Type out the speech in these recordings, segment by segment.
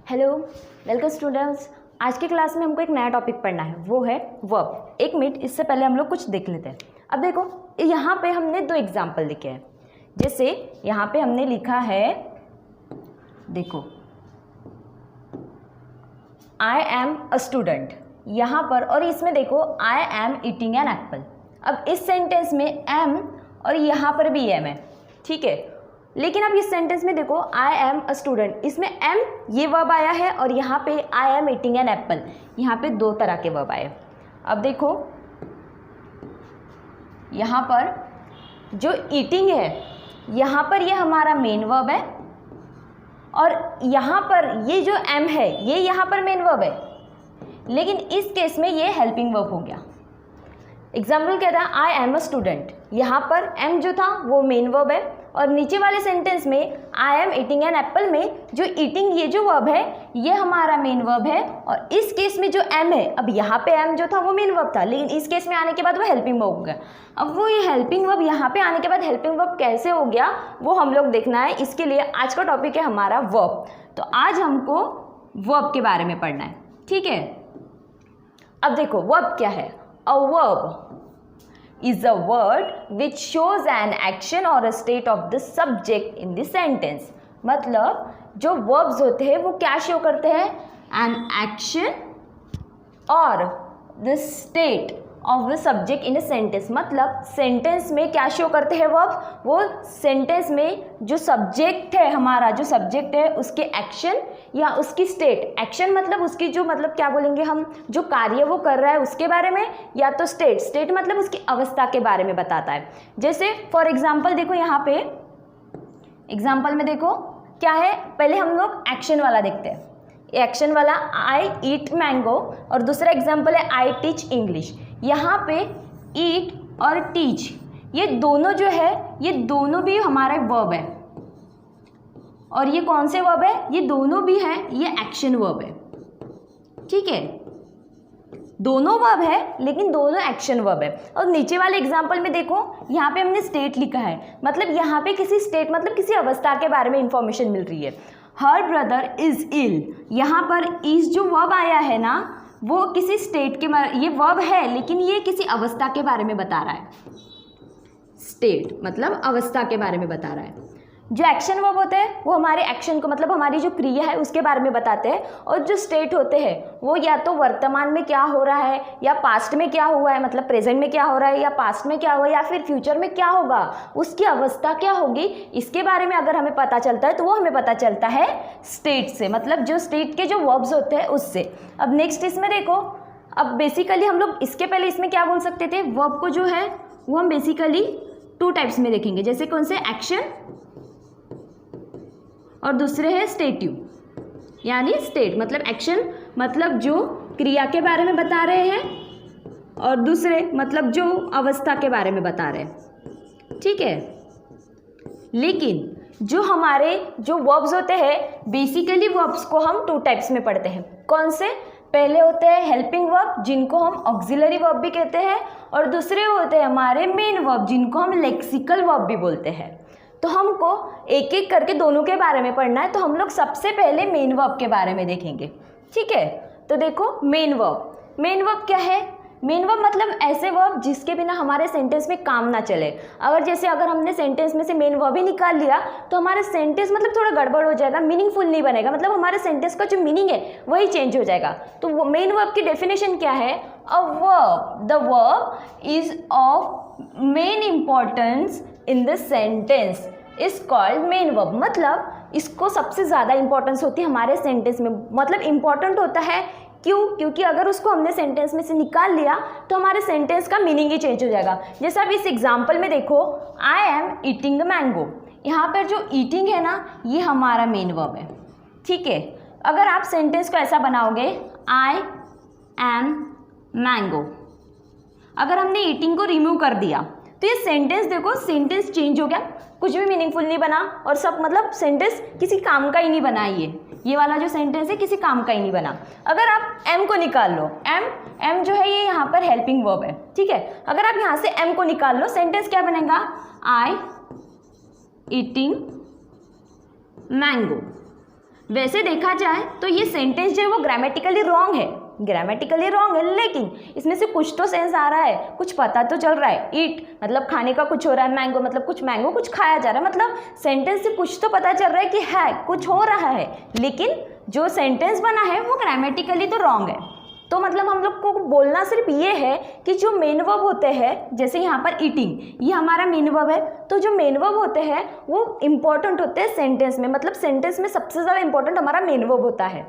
Hello, welcome students. आज की class में हमको एक नया टॉपिक पढ़ना है, वो है वर्ब। एक मिनट, इससे पहले हम लोग कुछ देख लेते हैं। अब देखो, यहाँ पे हमने दो एग्जाम्पल लिखे हैं। जैसे यहाँ पे हमने लिखा है, देखो, आई एम अ स्टूडेंट यहाँ पर, और इसमें देखो I am eating an apple. अब इस सेंटेंस में एम और यहाँ पर भी एम है, ठीक है। लेकिन अब इस सेंटेंस में देखो आई एम अ स्टूडेंट, इसमें एम ये वर्ब आया है और यहाँ पे I am eating an apple, यहाँ पे दो तरह के वर्ब आए। अब देखो यहाँ पर जो ईटिंग है, यहाँ पर ये हमारा मेन वर्ब है और यहाँ पर ये जो एम है ये यहाँ पर मेन वर्ब है, लेकिन इस केस में ये हेल्पिंग वर्ब हो गया। एग्जाम्पल क्या था, आई एम अ स्टूडेंट, यहाँ पर एम जो था वो मेन वर्ब है और नीचे वाले सेंटेंस में I am eating an apple में जो ईटिंग ये जो वर्ब है ये हमारा मेन वर्ब है और इस केस में जो एम है, अब यहाँ पे एम जो था वो मेन वर्ब था, लेकिन इस केस में आने के बाद वो हेल्पिंग वर्ब हो गया। अब वो ये हेल्पिंग वर्ब यहाँ पे आने के बाद हेल्पिंग वर्ब कैसे हो गया वो हम लोग देखना है। इसके लिए आज का टॉपिक है हमारा वर्ब। तो आज हमको वर्ब के बारे में पढ़ना है, ठीक है। अब देखो वर्ब क्या है। A verb is a word which shows an action or a state of the subject in the sentence। मतलब जो verbs होते हैं वो क्या शो करते हैं, an action or the state of the subject in a sentence। मतलब sentence में क्या शो करते हैं वर्ब, वो सेंटेंस में जो सब्जेक्ट है, हमारा जो सब्जेक्ट है उसके एक्शन या उसकी स्टेट। एक्शन मतलब उसकी जो, मतलब क्या बोलेंगे हम, जो कार्य वो कर रहा है उसके बारे में, या तो स्टेट मतलब उसकी अवस्था के बारे में बताता है। जैसे फॉर एग्जाम्पल देखो, यहाँ पे एग्जाम्पल में देखो क्या है, पहले हम लोग एक्शन वाला देखते हैं। एक्शन वाला आई ईट मैंगो और दूसरा एग्जाम्पल है आई टीच इंग्लिश। यहाँ पे ईट और टीच ये दोनों जो है ये दोनों भी हमारा वर्ब है और ये कौन से वर्ब है, ये दोनों भी हैं, ये एक्शन वर्ब है, ठीक है। दोनों वर्ब है लेकिन दोनों एक्शन वर्ब है। और नीचे वाले एग्जाम्पल में देखो यहाँ पे हमने स्टेट लिखा है, मतलब यहाँ पे किसी स्टेट मतलब किसी अवस्था के बारे में इंफॉर्मेशन मिल रही है। हर ब्रदर इज इल, यहाँ पर इज जो वर्ब आया है ना वो किसी स्टेट के, ये वर्ब है लेकिन ये किसी अवस्था के बारे में बता रहा है। स्टेट मतलब अवस्था के बारे में बता रहा है। जो एक्शन वर्ब होते हैं वो हमारे एक्शन को, मतलब हमारी जो क्रिया है उसके बारे में बताते हैं, और जो स्टेट होते हैं वो या तो वर्तमान में क्या हो रहा है या पास्ट में क्या हुआ है, मतलब प्रेजेंट में क्या हो रहा है या पास्ट में क्या हुआ है या फिर फ्यूचर में क्या होगा, उसकी अवस्था क्या होगी, इसके बारे में अगर हमें पता चलता है तो वो हमें पता चलता है स्टेट से, मतलब जो स्टेट के जो वर्ब्स होते हैं उससे। अब नेक्स्ट इसमें देखो, अब बेसिकली हम लोग इसके पहले इसमें क्या बोल सकते थे, वर्ब को जो है वो हम बेसिकली टू टाइप्स में देखेंगे। जैसे कौन से, एक्शन और दूसरे है स्टेटिव, यानी स्टेट मतलब एक्शन मतलब जो क्रिया के बारे में बता रहे हैं और दूसरे मतलब जो अवस्था के बारे में बता रहे हैं, ठीक है। लेकिन जो हमारे जो वर्ब्स होते हैं बेसिकली वर्ब्स को हम टू टाइप्स में पढ़ते हैं। कौन से, पहले होते हैं हेल्पिंग वर्ब जिनको हम ऑक्सिलरी वर्ब भी कहते हैं, और दूसरे होते हैं हमारे मेन वर्ब जिनको हम लेक्सिकल वर्ब भी बोलते हैं। तो हमको एक एक करके दोनों के बारे में पढ़ना है, तो हम लोग सबसे पहले मेन वर्ब के बारे में देखेंगे, ठीक है। तो देखो मेन वर्ब, मेन वर्ब क्या है, मेन वर्ब मतलब ऐसे वर्ब जिसके बिना हमारे सेंटेंस में काम ना चले। अगर हमने सेंटेंस में से मेन वर्ब ही निकाल लिया तो हमारा सेंटेंस मतलब थोड़ा गड़बड़ हो जाएगा, मीनिंगफुल नहीं बनेगा, मतलब हमारे सेंटेंस का जो मीनिंग है वही चेंज हो जाएगा। तो मेन वर्ब की डेफिनेशन क्या है, a verb, the verb is of main importance in the sentence is called main verb. मतलब इसको सबसे ज़्यादा इंपॉर्टेंस होती है हमारे सेंटेंस में, मतलब इंपॉर्टेंट होता है क्यों, क्योंकि अगर उसको हमने सेंटेंस में से निकाल लिया तो हमारे सेंटेंस का मीनिंग ही चेंज हो जाएगा। जैसे अब इस एग्जाम्पल में देखो, I am eating the mango, यहाँ पर जो ईटिंग है ना ये हमारा मेन वर्ब है, ठीक है। अगर आप सेंटेंस को ऐसा बनाओगे, आई एम मैंगो, अगर हमने ईटिंग को रिमूव कर दिया तो ये सेंटेंस देखो, सेंटेंस चेंज हो गया, कुछ भी मीनिंगफुल नहीं बना और सब मतलब सेंटेंस किसी काम का ही नहीं बना। ये वाला जो सेंटेंस है किसी काम का ही नहीं बना। अगर आप एम को निकाल लो, एम जो है ये यहाँ पर हेल्पिंग वर्ब है, ठीक है। अगर आप यहाँ से एम को निकाल लो, सेंटेंस क्या बनेगा, आई ईटिंग मैंगो। वैसे देखा जाए तो ये सेंटेंस जो है वो ग्रामेटिकली रॉन्ग है, ग्रामेटिकली रॉन्ग है, लेकिन इसमें से कुछ तो सेंस आ रहा है, कुछ पता तो चल रहा है। ईट मतलब खाने का कुछ हो रहा है, मैंगो मतलब कुछ मैंगो कुछ खाया जा रहा है, मतलब सेंटेंस से कुछ तो पता चल रहा है कि है कुछ हो रहा है, लेकिन जो सेंटेंस बना है वो ग्रामेटिकली तो रॉन्ग है। तो मतलब हम लोग को बोलना सिर्फ ये है कि जो मेन वर्ब होते हैं, जैसे यहाँ पर ईटिंग, ये हमारा मेन वर्ब है, तो जो मेन वर्ब होते हैं वो इंपॉर्टेंट होते हैं सेंटेंस में, मतलब सेंटेंस में सबसे ज़्यादा इंपॉर्टेंट हमारा मेन वर्ब होता है,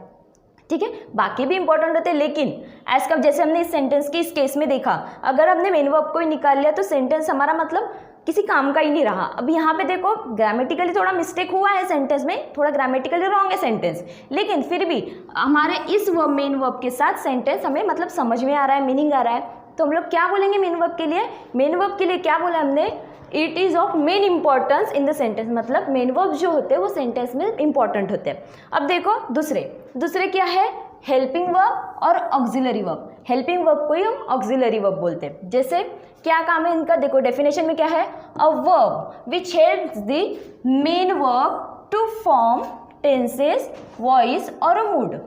ठीक है। बाकी भी इंपॉर्टेंट होते हैं, लेकिन एज कब जैसे हमने इस सेंटेंस के इस केस में देखा, अगर हमने मेन वर्ब को ही निकाल लिया तो सेंटेंस हमारा मतलब किसी काम का ही नहीं रहा। अब यहाँ पे देखो ग्रामेटिकली थोड़ा मिस्टेक हुआ है सेंटेंस में, थोड़ा ग्रामेटिकली रॉन्ग है सेंटेंस, लेकिन फिर भी हमारे इस वर्ब मेन वर्ब के साथ सेंटेंस हमें मतलब समझ में आ रहा है, मीनिंग आ रहा है। तो हम लोग क्या बोलेंगे मेन वर्ब के लिए? मेन वर्ब के लिए क्या बोला हमने? It is of main importance in the sentence, मतलब मेन वर्ब जो होते हैं वो सेंटेंस में इंपॉर्टेंट होते हैं। अब देखो दूसरे क्या है? हेल्पिंग वर्ब और ऑक्सिलरी वर्ब। हेल्पिंग वर्ब को ही हम ऑक्सिलरी वर्ब बोलते हैं। जैसे क्या काम है इनका? देखो डेफिनेशन में क्या है? A verb which helps the main verb to form tenses, voice और अ मूड।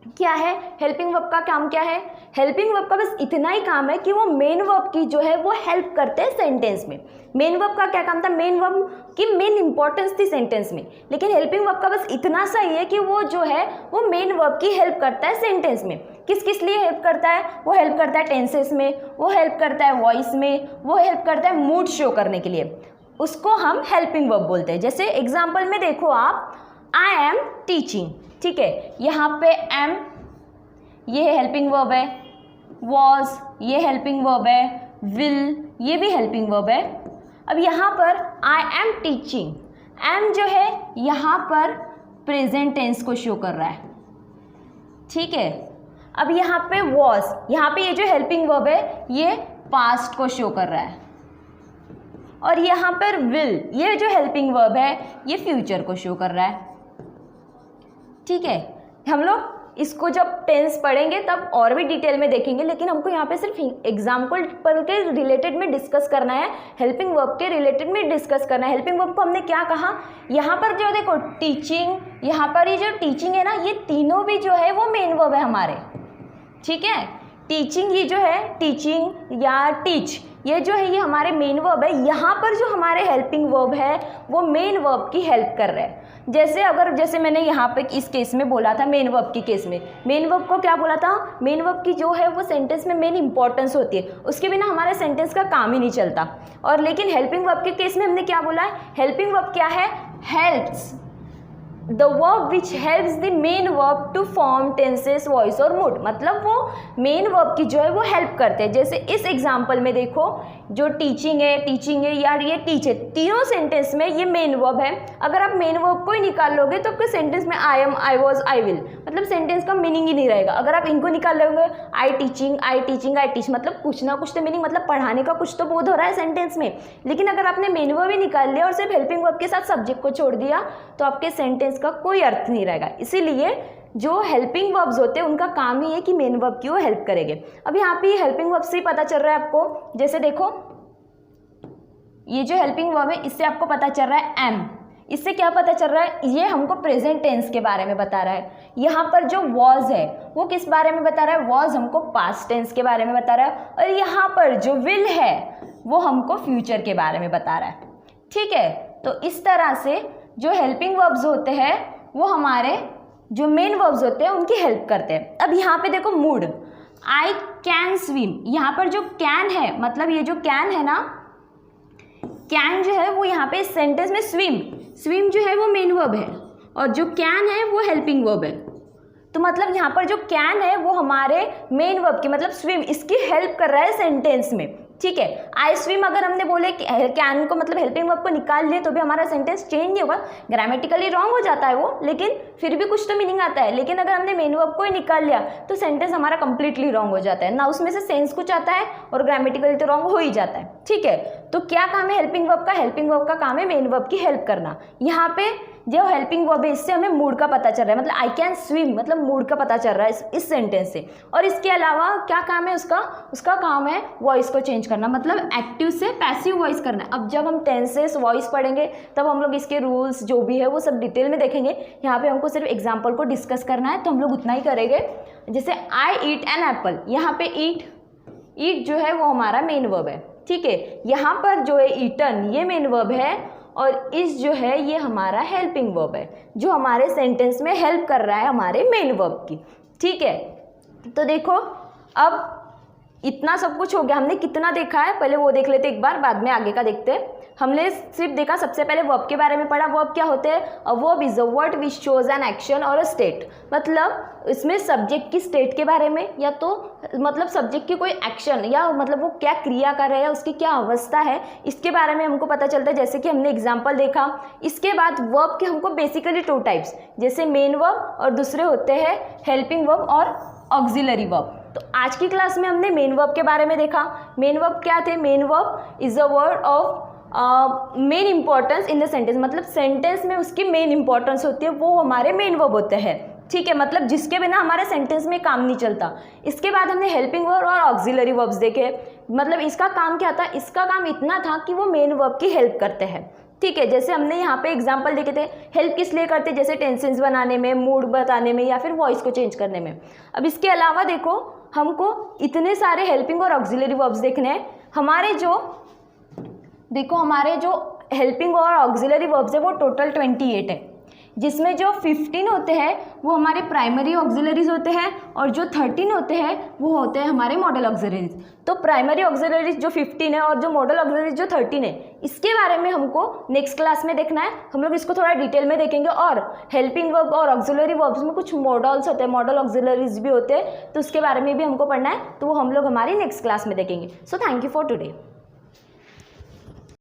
क्या है हेल्पिंग वर्ब का काम? क्या है हेल्पिंग वर्ब का? बस इतना ही काम है कि वो मेन वर्ब की जो है वो हेल्प करते हैं सेंटेंस में। मेन वर्ब का क्या काम था? मेन वर्ब की मेन इंपॉर्टेंस थी सेंटेंस में, लेकिन हेल्पिंग वर्ब का बस इतना सा ही है कि वो जो है वो मेन वर्ब की हेल्प करता है सेंटेंस में। किस किस लिए हेल्प करता है? वो हेल्प करता है टेंसेस में, वो हेल्प करता है वॉइस में, वो हेल्प करता है मूड शो करने के लिए, उसको हम हेल्पिंग वर्ब बोलते हैं। जैसे एग्जाम्पल में देखो आप, आई एम टीचिंग, ठीक है, यहाँ पे एम ये हेल्पिंग वर्ब है, वॉज ये हेल्पिंग वर्ब है, विल ये भी हेल्पिंग वर्ब है। अब यहाँ पर आई एम टीचिंग, एम जो है यहाँ पर प्रेजेंट टेंस को शो कर रहा है, ठीक है। अब यहाँ पे वॉज, यहाँ पे ये जो हेल्पिंग वर्ब है ये पास्ट को शो कर रहा है, और यहाँ पर विल ये जो हेल्पिंग वर्ब है ये फ्यूचर को शो कर रहा है, ठीक है। हम लोग इसको जब टेंस पढ़ेंगे तब और भी डिटेल में देखेंगे, लेकिन हमको यहाँ पे सिर्फ एग्जाम्पल पर के रिलेटेड में डिस्कस करना है, हेल्पिंग वर्ब के रिलेटेड में डिस्कस करना है। हेल्पिंग वर्ब को हमने क्या कहा? यहाँ पर जो देखो टीचिंग, यहाँ पर ये जो टीचिंग है ना, ये तीनों भी जो है वो मेन वर्ब है हमारे, ठीक है। टीचिंग ये जो है टीचिंग या टीच ये जो है ये हमारे मेन वर्ब है। यहाँ पर जो हमारे हेल्पिंग वर्ब है वो मेन वर्ब की हेल्प कर रहे हैं। जैसे मैंने यहाँ पे इस केस में बोला था, मेन वर्ब की केस में मेन वर्ब को क्या बोला था? मेन वर्ब की जो है वो सेंटेंस में मेन इंपॉर्टेंस होती है, उसके बिना हमारे सेंटेंस का काम ही नहीं चलता। और लेकिन हेल्पिंग वर्ब के केस में हमने क्या बोला है? हेल्पिंग वर्ब क्या है? Helps the verb which helps the main verb to form tenses, voice और मूड, मतलब वो मेन वर्ब की जो है वो हेल्प करते हैं। जैसे इस एग्जाम्पल में देखो, जो टीचिंग है या ये टीच है, तीनों सेंटेंस में ये मेन वर्ब है। अगर आप मेन वर्ब को ही निकाल लोगे तो आपके सेंटेंस में I am, I was, I will, मतलब सेंटेंस का मीनिंग ही नहीं रहेगा। अगर आप इनको निकाल लोगे, I teaching, I teaching, I teach, मतलब कुछ ना कुछ तो मीनिंग, मतलब पढ़ाने का कुछ तो बोध हो रहा है सेंटेंस में। लेकिन अगर आपने मेन वर्ब ही निकाल लिया और सिर्फ हेल्पिंग वर्ब के साथ सब्जेक्ट को छोड़ दिया तो आपके सेंटेंस का कोई अर्थ नहीं रहेगा। इसीलिए जो हेल्पिंग वर्ब्स होते हैं उनका काम ही है कि मेन वर्ब की वो हेल्प करेंगे। अब यहाँ पे हेल्पिंग वर्ब से ही पता चल रहा है आपको, जैसे देखो ये जो हेल्पिंग वर्ब है इससे आपको पता चल रहा है एम, इससे क्या पता चल रहा है? ये हमको प्रेजेंट टेंस के बारे में बता रहा है। यहाँ पर जो वॉज है वो किस बारे में बता रहा है? वॉज हमको पास्ट टेंस के बारे में बता रहा है, और यहाँ पर जो विल है वो हमको फ्यूचर के बारे में बता रहा है, ठीक है। तो इस तरह से जो हेल्पिंग वर्ब्स होते हैं वो हमारे जो मेन वर्ब्स होते हैं उनकी हेल्प करते हैं। अब यहाँ पे देखो मूड, आई कैन स्विम, यहाँ पर जो कैन है, मतलब ये जो कैन है ना, कैन जो है वो यहाँ पे सेंटेंस में स्विम जो है वो मेन वर्ब है, और जो कैन है वो हेल्पिंग वर्ब है। तो मतलब यहाँ पर जो कैन है वो हमारे मेन वर्ब की, मतलब स्विम, इसकी हेल्प कर रहा है सेंटेंस में, ठीक है। आई स्विम अगर हमने बोले कैन को मतलब हेल्पिंग वर्ब को निकाल लिए तो भी हमारा सेंटेंस चेंज नहीं होगा, ग्रामेटिकली रॉन्ग हो जाता है वो, लेकिन फिर भी कुछ तो मीनिंग आता है। लेकिन अगर हमने मेन वर्ब को ही निकाल लिया तो सेंटेंस हमारा कंप्लीटली रॉन्ग हो जाता है ना, उसमें से सेंस कुछ आता है और ग्रामेटिकली तो रॉन्ग हो ही जाता है, ठीक है। तो क्या काम है हेल्पिंग वर्ब का? हेल्पिंग वर्ब का काम है मेन वर्ब की हेल्प करना। यहाँ पे जो हेल्पिंग वर्ब है इससे हमें मूड का पता चल रहा है, मतलब आई कैन स्विम मतलब मूड का पता चल रहा है इस सेंटेंस से। और इसके अलावा क्या काम है उसका काम है वॉइस को चेंज करना, मतलब एक्टिव से पैसिव वॉइस करना। अब जब हम टेंसेस वॉइस पढ़ेंगे तब हम लोग इसके रूल्स जो भी है वो सब डिटेल में देखेंगे। यहाँ पे हमको सिर्फ एग्जाम्पल को डिस्कस करना है तो हम लोग उतना ही करेंगे। जैसे आई ईट एन एप्पल, यहाँ पे ईट जो है वो हमारा मेन वर्ब है, ठीक है। यहाँ पर जो है ईटन ये मेन वर्ब है और इस जो है ये हमारा हेल्पिंग वर्ब है जो हमारे सेंटेंस में हेल्प कर रहा है हमारे मेन वर्ब की, ठीक है। तो देखो अब इतना सब कुछ हो गया, हमने कितना देखा है पहले वो देख लेते एक बार, बाद में आगे का देखते हैं। हमने सिर्फ देखा सबसे पहले वर्ब के बारे में पढ़ा। वर्ब क्या होते हैं? A verb is a word which shows an action और अ स्टेट, मतलब इसमें सब्जेक्ट की स्टेट के बारे में या तो मतलब सब्जेक्ट की कोई एक्शन या मतलब वो क्या क्रिया कर रहा है, उसकी क्या अवस्था है, इसके बारे में हमको पता चलता है, जैसे कि हमने एग्जाम्पल देखा। इसके बाद वर्ब के हमको बेसिकली 2 टाइप्स, जैसे मेन वर्ब और दूसरे होते हैं हेल्पिंग वर्ब और ऑक्सिलरी वर्ब। तो आज की क्लास में हमने मेन वर्ब के बारे में देखा। मेन वर्ब क्या थे? Main verb is a word of main importance in the sentence, मतलब सेंटेंस में उसकी मेन इंपॉर्टेंस होती है, वो हमारे मेन वर्ब होते हैं, ठीक है। मतलब जिसके बिना हमारे सेंटेंस में काम नहीं चलता। इसके बाद हमने हेल्पिंग वर्ब और ऑक्सिलरी वर्ब्स देखे, मतलब इसका काम क्या था? इसका काम इतना था कि वो मेन वर्ब की हेल्प करते हैं, ठीक है। जैसे हमने यहाँ पे एग्जाम्पल देखे थे, हेल्प किस लिए करते, जैसे टेंसेस बनाने में, मूड बताने में या फिर वॉइस को चेंज करने में। अब इसके अलावा देखो हमको इतने सारे हेल्पिंग और ऑक्सिलरी वर्ब्स देखने हैं। हमारे जो हेल्पिंग और ऑक्सिलरी वर्ब्स है वो टोटल 28 है, जिसमें जो 15 होते हैं वो हमारे प्राइमरी ऑक्सिलरीज होते हैं और जो 13 होते हैं वो होते हैं हमारे मॉडल ऑक्सिलरीज। तो प्राइमरी ऑक्सिलरीज जो 15 है और जो मॉडल ऑक्सिलरीज जो 13 है, इसके बारे में हमको नेक्स्ट क्लास में देखना है। हम लोग इसको थोड़ा डिटेल में देखेंगे। और हेल्पिंग वर्ब और ऑक्सिलरी वर्ब्स में कुछ मॉडल्स होते हैं, मॉडल ऑक्सिलरीज भी होते हैं, तो उसके बारे में भी हमको पढ़ना है, तो वो हम लोग हमारी नेक्स्ट क्लास में देखेंगे। So thank you for today.